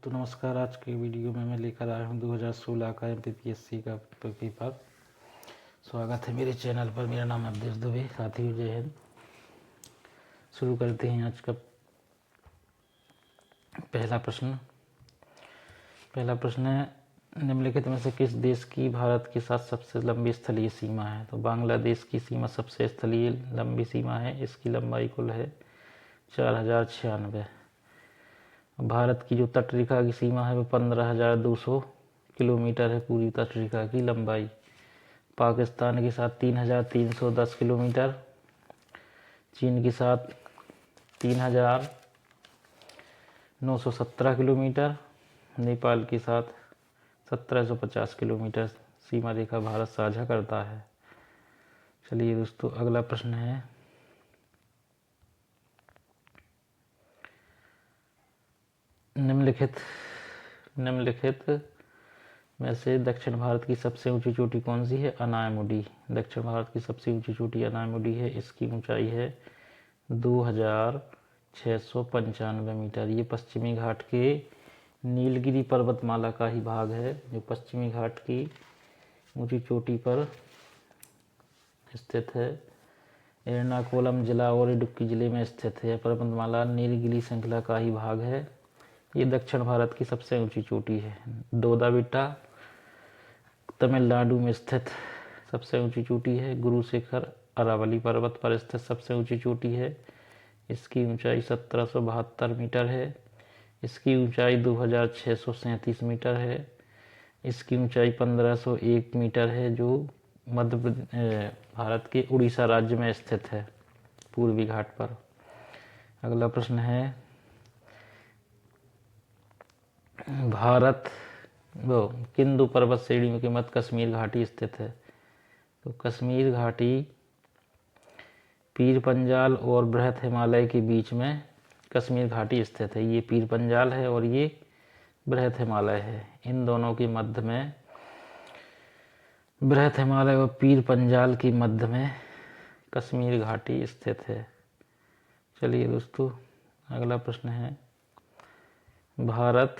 तो नमस्कार। आज के वीडियो में मैं लेकर आया हूँ 2016 का MPPSC का पेपर। स्वागत है मेरे चैनल पर। मेरा नाम अवधेश दुबे। साथियों जय हिंद। शुरू करते हैं आज का पहला प्रश्न है, निम्नलिखित में से किस देश की भारत के साथ सबसे लंबी स्थलीय सीमा है? तो बांग्लादेश की सीमा सबसे स्थलीय लंबी सीमा है। इसकी लंबाई कुल है 4096। भारत की जो तटरेखा की सीमा है वो 15,200 किलोमीटर है, पूरी तटरेखा की लंबाई। पाकिस्तान के साथ 3,310 किलोमीटर, चीन के साथ 3,917 किलोमीटर, नेपाल के साथ 1,750 किलोमीटर सीमा रेखा भारत साझा करता है। चलिए दोस्तों, अगला प्रश्न है, निम्नलिखित में से दक्षिण भारत की सबसे ऊंची चोटी कौन सी है? अनायमुडी। दक्षिण भारत की सबसे ऊंची चोटी अनायमुडी है। इसकी ऊंचाई है 2,695 मीटर। ये पश्चिमी घाट के नीलगिरी पर्वतमाला का ही भाग है, जो पश्चिमी घाट की ऊंची चोटी पर स्थित है। एर्नाकुलम जिला और इडुक्की जिले में स्थित है। पर्वतमाला नीलगिरी श्रृंखला का ही भाग है। ये दक्षिण भारत की सबसे ऊंची चोटी है। दोदाबिट्टा तमिलनाडु में स्थित सबसे ऊंची चोटी है। गुरु शिखर अरावली पर्वत पर स्थित सबसे ऊंची चोटी है। इसकी ऊंचाई 1772 मीटर है। इसकी ऊंचाई 2,637 मीटर है। इसकी ऊंचाई 1,501 मीटर है, जो भारत के उड़ीसा राज्य में स्थित है, पूर्वी घाट पर। अगला प्रश्न है, किंदु पर्वत श्रेणी के मध्य कश्मीर घाटी स्थित है? तो कश्मीर घाटी पीर पंजाल और बृहत हिमालय के बीच में कश्मीर घाटी स्थित है। ये पीर पंजाल है और ये बृहत हिमालय है। इन दोनों के मध्य में, बृहत हिमालय और पीर पंजाल के मध्य में कश्मीर घाटी स्थित है। चलिए दोस्तों, अगला प्रश्न है, भारत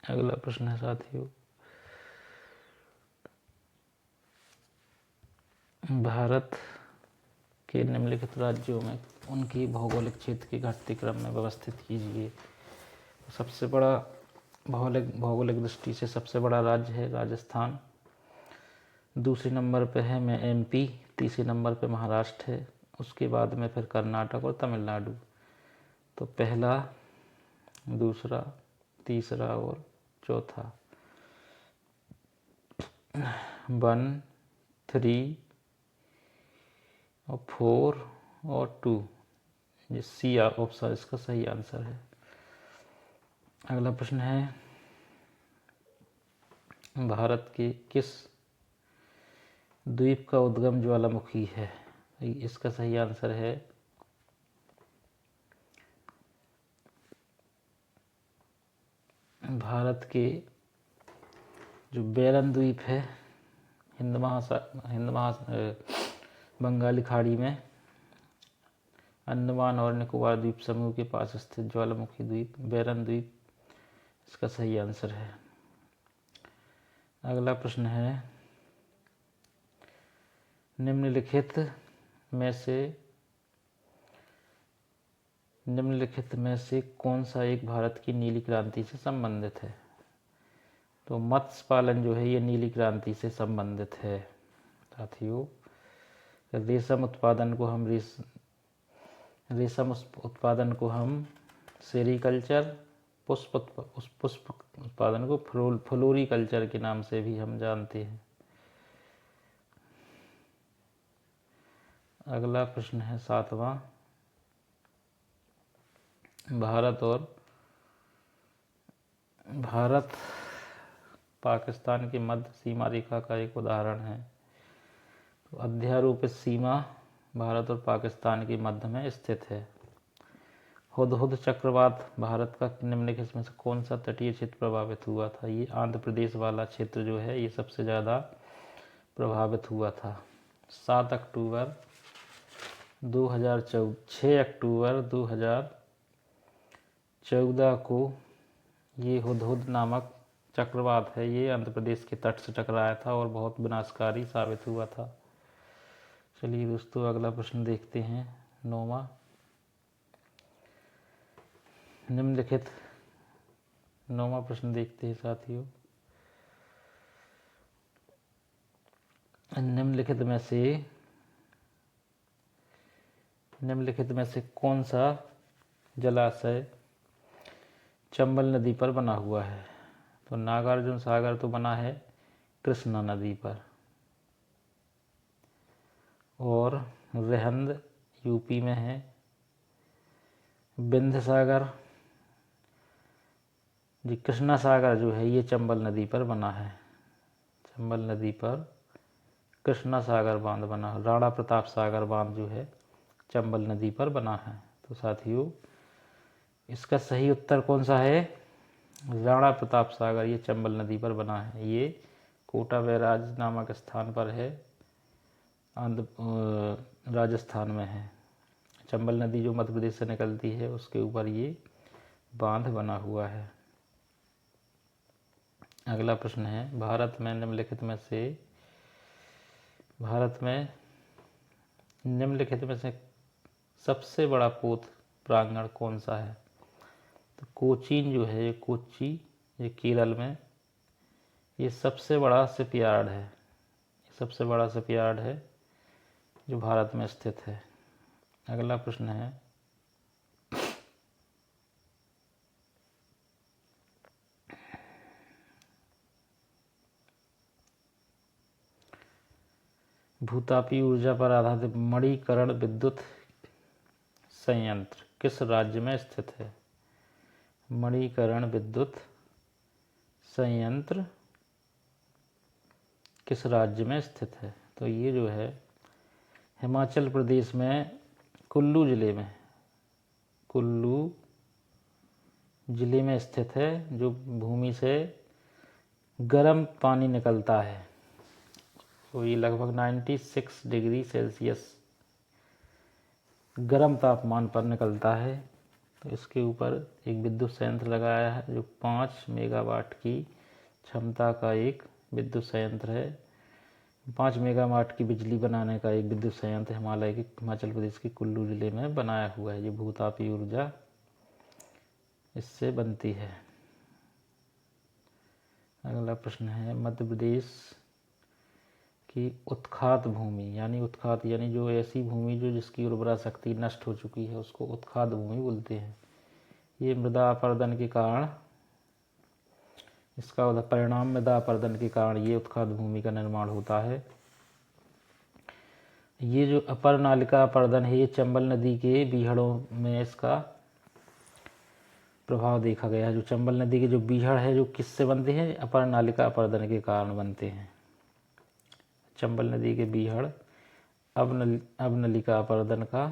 अगला प्रश्न है साथियों, भारत के निम्नलिखित राज्यों में उनकी भौगोलिक क्षेत्र के घटते क्रम में व्यवस्थित कीजिए। सबसे बड़ा भौगोलिक दृष्टि से सबसे बड़ा राज्य है राजस्थान। दूसरे नंबर पे है MP। तीसरे नंबर पे महाराष्ट्र है। उसके बाद में फिर कर्नाटक और तमिलनाडु। तो पहला, दूसरा, तीसरा और चौथा। 1, 3 और 4 और 2, ये सी ऑप्शन इसका सही आंसर है। अगला प्रश्न है, भारत के किस द्वीप का उद्गम ज्वालामुखी है? इसका सही आंसर है भारत के जो बेरन द्वीप है, बंगाली खाड़ी में अंडमान और निकोबार द्वीप समूह के पास स्थित ज्वालामुखी द्वीप बेरन द्वीप इसका सही आंसर है। अगला प्रश्न है, निम्नलिखित में से कौन सा एक भारत की नीली क्रांति से संबंधित है? तो मत्स्य पालन जो है ये नीली क्रांति से संबंधित है। साथियों, रेशम उत्पादन को हम सेरीकल्चर, पुष्प उत्पादन को फ्लोरीकल्चर के नाम से भी हम जानते हैं। अगला प्रश्न है 7वां, भारत पाकिस्तान की मध्य सीमा रेखा का एक उदाहरण है। तो अध्यारोपित सीमा भारत और पाकिस्तान के मध्य में स्थित है। हुदहुद चक्रवात भारत का निम्नलिखित में से कौन सा तटीय क्षेत्र प्रभावित हुआ था? ये आंध्र प्रदेश वाला क्षेत्र जो है ये सबसे ज़्यादा प्रभावित हुआ था। 7 अक्टूबर 2014 6 अक्टूबर 2014 को ये हुदहुद नामक चक्रवात है, ये आंध्र प्रदेश के तट से टकराया था और बहुत विनाशकारी साबित हुआ था। चलिए दोस्तों अगला प्रश्न देखते हैं। 9वां, निम्नलिखित 9वां प्रश्न देखते हैं साथियों। निम्नलिखित में से कौन सा जलाशय चंबल नदी पर बना हुआ है? तो नागार्जुन सागर तो बना है कृष्णा नदी पर, और रिहंद यूपी में है। विंध्य सागर जी, कृष्णा सागर जो है ये चंबल नदी पर बना है। चंबल नदी पर कृष्णा सागर बांध बना, राणा प्रताप सागर बांध जो है चंबल नदी पर बना है। तो साथियों इसका सही उत्तर कौन सा है? राणा प्रताप सागर, ये चंबल नदी पर बना है। ये कोटा बैराज नामक स्थान पर है, राजस्थान में है। चंबल नदी जो मध्य प्रदेश से निकलती है उसके ऊपर ये बांध बना हुआ है। अगला प्रश्न है, भारत में निम्नलिखित में से सबसे बड़ा पोत प्रांगण कौन सा है? तो कोचीन जो है, ये कोच्चि, ये केरल में, ये सबसे बड़ा शिपयार्ड है। सबसे बड़ा शिपयार्ड है जो भारत में स्थित है। अगला प्रश्न है, भूतापी ऊर्जा पर आधारित मणिकरण विद्युत संयंत्र किस राज्य में स्थित है? मणिकरण विद्युत संयंत्र किस राज्य में स्थित है? तो ये जो है हिमाचल प्रदेश में कुल्लू जिले में स्थित है, जो भूमि से गर्म पानी निकलता है। तो ये लगभग 96 डिग्री सेल्सियस गर्म तापमान पर निकलता है। तो इसके ऊपर एक विद्युत संयंत्र लगाया है जो 5 मेगावाट की क्षमता का एक विद्युत संयंत्र है। 5 मेगावाट की बिजली बनाने का एक विद्युत संयंत्र हिमाचल प्रदेश के कुल्लू जिले में बनाया हुआ है। ये भूतापी ऊर्जा इससे बनती है। अगला प्रश्न है, मध्य प्रदेश की उत्खात भूमि यानी जो ऐसी भूमि जो जिसकी उर्वरा शक्ति नष्ट हो चुकी है उसको उत्खात भूमि बोलते हैं। ये मृदा अपरदन के कारण, इसका परिणाम मृदा अपरदन के कारण ये उत्खात भूमि का निर्माण होता है। ये जो अपर नालिका अपरदन है, ये चंबल नदी के बीहड़ों में इसका प्रभाव देखा गया है। जो चंबल नदी के जो बीहड़ है जो किससे बनते हैं? अपर नालिका अपरदन के कारण बनते हैं। चंबल नदी के बीहड़ अवनलिका अपरदन का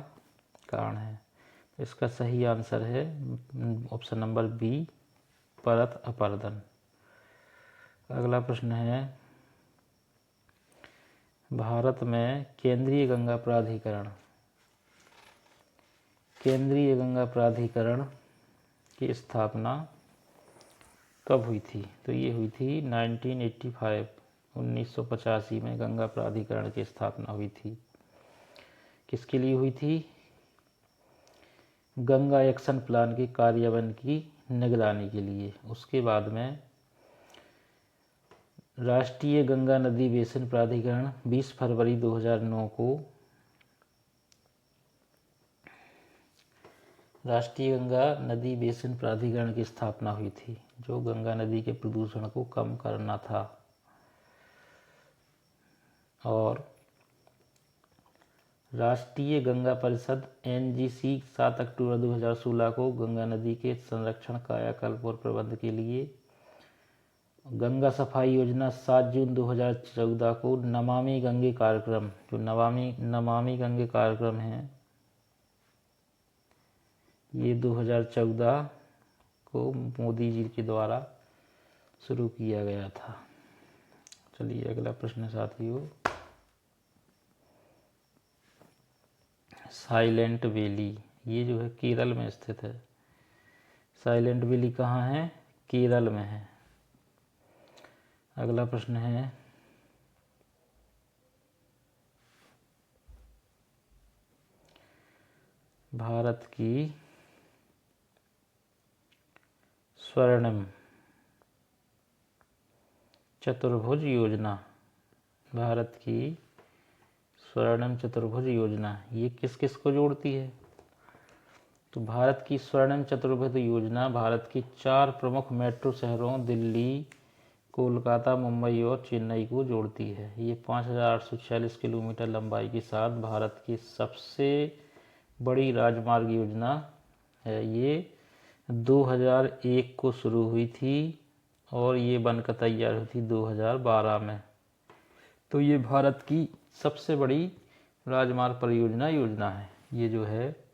कारण है। तो इसका सही आंसर है ऑप्शन नंबर बी, परत अपरदन। अगला प्रश्न है, भारत में केंद्रीय गंगा प्राधिकरण की स्थापना कब हुई थी? तो ये हुई थी 1985 में गंगा प्राधिकरण की स्थापना हुई थी। किसके लिए हुई थी? गंगा एक्शन प्लान के कार्यान्वयन की निगरानी के लिए। उसके बाद में राष्ट्रीय गंगा नदी बेसिन प्राधिकरण 20 फरवरी 2009 को राष्ट्रीय गंगा नदी बेसिन प्राधिकरण की स्थापना हुई थी, जो गंगा नदी के प्रदूषण को कम करना था। और राष्ट्रीय गंगा परिषद NGC 7 अक्टूबर 2016 को गंगा नदी के संरक्षण, कायाकल्प और प्रबंध के लिए गंगा सफाई योजना 7 जून 2014 को नमामि गंगे कार्यक्रम, जो नमामि गंगे कार्यक्रम है ये 2014 को मोदी जी के द्वारा शुरू किया गया था। चलिए अगला प्रश्न साथियों, साइलेंट वैली, ये जो है केरल में स्थित है। साइलेंट वैली कहाँ है? केरल में है। अगला प्रश्न है, भारत की स्वर्णिम चतुर्भुज योजना, भारत की स्वर्णिम चतुर्भुज योजना ये किस किस को जोड़ती है? तो भारत की स्वर्णिम चतुर्भुज योजना भारत की 4 प्रमुख मेट्रो शहरों दिल्ली, कोलकाता, मुंबई और चेन्नई को जोड़ती है। ये 5,846 किलोमीटर लंबाई के साथ भारत की सबसे बड़ी राजमार्ग योजना है। ये 2001 को शुरू हुई थी और ये बनकर तैयार हुई थी 2012 में। तो ये भारत की सबसे बड़ी राजमार्ग परियोजना योजना है। ये जो है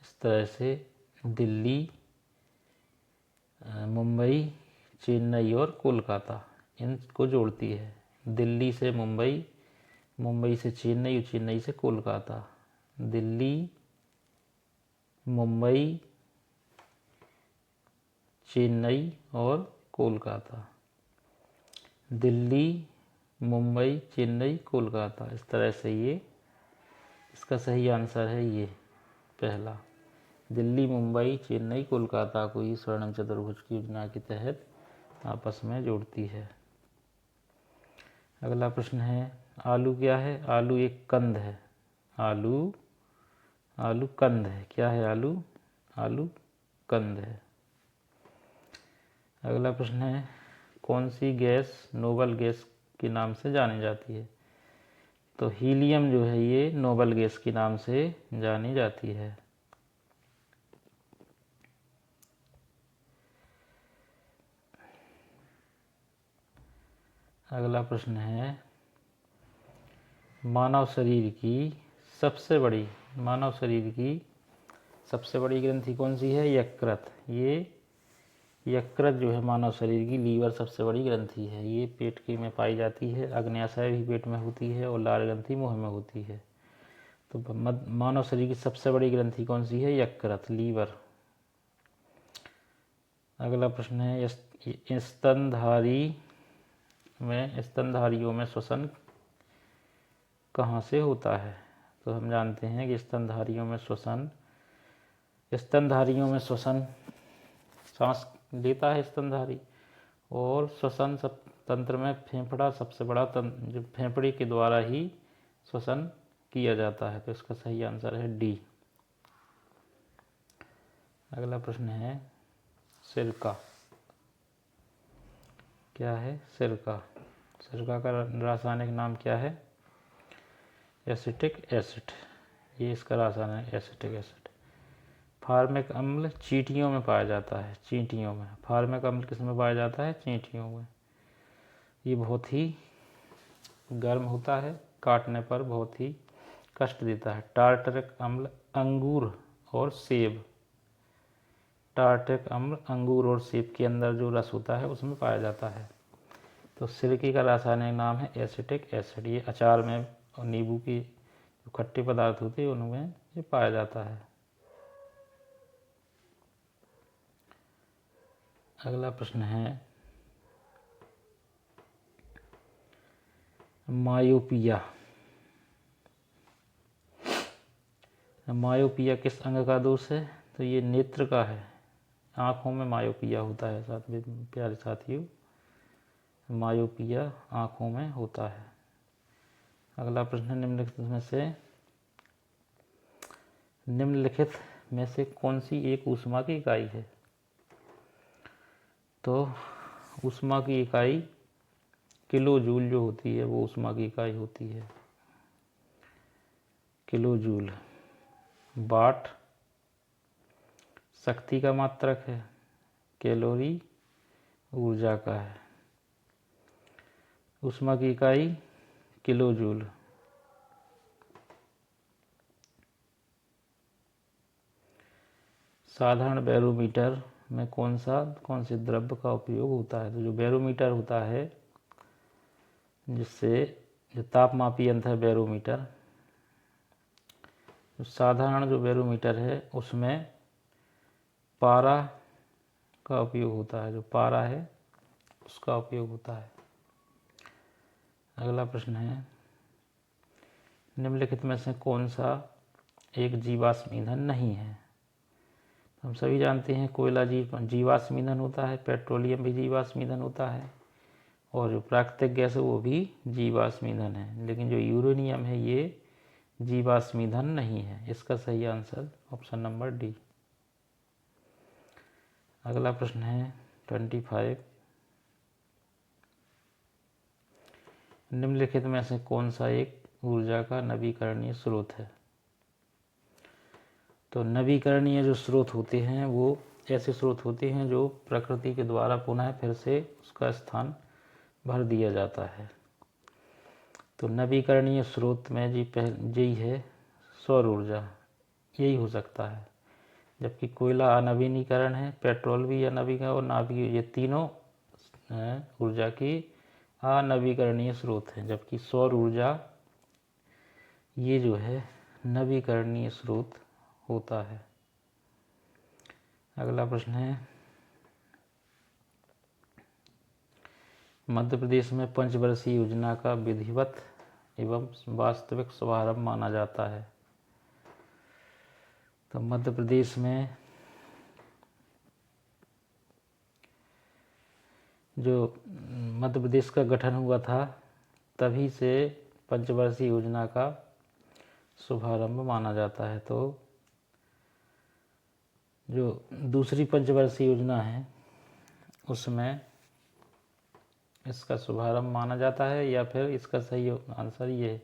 इस तरह से दिल्ली, मुंबई, चेन्नई और कोलकाता इनको जोड़ती है। दिल्ली से मुंबई, मुंबई से चेन्नई और चेन्नई से कोलकाता। दिल्ली, मुंबई, चेन्नई और कोलकाता। दिल्ली, मुंबई, चेन्नई, कोलकाता। इस तरह से ये इसका सही आंसर है ये पहला। दिल्ली, मुंबई, चेन्नई, कोलकाता को ही स्वर्णिम चतुर्भुज की योजना के तहत आपस में जोड़ती है। अगला प्रश्न है, आलू क्या है? आलू एक कंद है। आलू कंद है। क्या है आलू? आलू कंद है। अगला प्रश्न है, कौन सी गैस नोबल गैस के नाम से जानी जाती है? तो हीलियम जो है ये नोबल गैस के नाम से जानी जाती है। अगला प्रश्न है, मानव शरीर की सबसे बड़ी ग्रंथि कौन सी है? यकृत। ये यकृत जो है मानव शरीर की लीवर सबसे बड़ी ग्रंथि है। ये पेट के में पाई जाती है। अग्न्याशय भी पेट में होती है और लाल ग्रंथि मुंह में होती है। तो मानव शरीर की सबसे बड़ी ग्रंथि कौन सी है? यकृत, लीवर। अगला प्रश्न है, स्तनधारियों में श्वसन कहाँ से होता है? तो हम जानते हैं कि स्तनधारियों में श्वसन सांस लेता है स्तनधारी, और श्वसन सब तंत्र में फेफड़ा सबसे बड़ा तंत्र, जो फेफड़े के द्वारा ही श्वसन किया जाता है। तो इसका सही आंसर है डी। अगला प्रश्न है, सिरका क्या है? सिरका का रासायनिक नाम क्या है? Acetic acid. ये इसका रासायनिक एसिटिक एसिड। फार्मिक अम्ल चींटियों में पाया जाता है। चींटियों में फार्मिक अम्ल किस में पाया जाता है? चींटियों में। ये बहुत ही गर्म होता है, काटने पर बहुत ही कष्ट देता है। टार्टरिक अम्ल अंगूर और सेब। टार्टरिक अम्ल अंगूर और सेब के अंदर जो रस होता है उसमें पाया जाता है। तो सिरके का रासायनिक नाम है एसिटिक एसिड। ये अचार में और नींबू की जो खट्टे पदार्थ होते हैं उनमें ये पाया जाता है। अगला प्रश्न है, मायोपिया किस अंग का दोष है? तो ये नेत्र का है। आँखों में मायोपिया होता है साथ में प्यारे साथियों, मायोपिया आँखों में होता है। अगला प्रश्न, निम्नलिखित में से कौन सी एक ऊष्मा की इकाई है? तो ऊष्मा की इकाई किलो जूल जो होती है वो ऊष्मा की इकाई होती है। Kilo joule. वाट शक्ति का मात्रक है। कैलोरी ऊर्जा का है। ऊष्मा की इकाई किलो जूल। साधारण बैरोमीटर में कौन से द्रव्य का उपयोग होता है? तो जो बैरोमीटर होता है, जिससे जो तापमापी यंत्र है बैरोमीटर, जो साधारण जो बैरोमीटर है उसमें पारा का उपयोग होता है, जो पारा है उसका उपयोग होता है। अगला प्रश्न है, निम्नलिखित में से कौन सा एक जीवाश्म ईंधन नहीं है? हम सभी जानते हैं कोयला जीवाश्म ईंधन होता है, पेट्रोलियम भी जीवाश्म ईंधन होता है, और जो प्राकृतिक गैस है वो भी जीवाश्म ईंधन है, लेकिन जो यूरेनियम है ये जीवाश्म ईंधन नहीं है। इसका सही आंसर ऑप्शन नंबर डी। अगला प्रश्न है 25, निम्नलिखित में से कौन सा एक ऊर्जा का नवीकरणीय स्रोत है? तो नवीकरणीय जो स्रोत होते हैं वो ऐसे स्रोत होते हैं जो प्रकृति के द्वारा पुनः फिर से उसका स्थान भर दिया जाता है। तो नवीकरणीय स्रोत में यही है सौर ऊर्जा, यही हो सकता है। जबकि कोयला अनवीनीकरण है, पेट्रोल भी अनवीकरण और नाभिक, ये तीनों ऊर्जा की अनवीकरणीय स्रोत हैं, जबकि सौर ऊर्जा ये जो है नवीकरणीय स्रोत होता है। अगला प्रश्न है, मध्य प्रदेश में पंचवर्षीय योजना का विधिवत एवं वास्तविक शुभारंभ माना जाता है? तो मध्य प्रदेश में जो मध्य प्रदेश का गठन हुआ था तभी से पंचवर्षीय योजना का शुभारंभ माना जाता है। तो जो दूसरी पंचवर्षीय योजना है उसमें इसका शुभारंभ माना जाता है, या फिर इसका सही आंसर ये है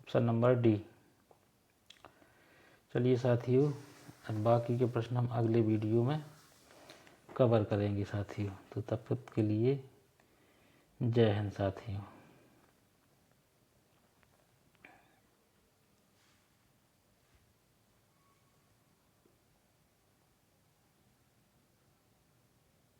ऑप्शन नंबर डी। चलिए साथियों, अब बाकी के प्रश्न हम अगले वीडियो में कवर करेंगे साथियों। तो तब तक के लिए जय हिंद साथियों।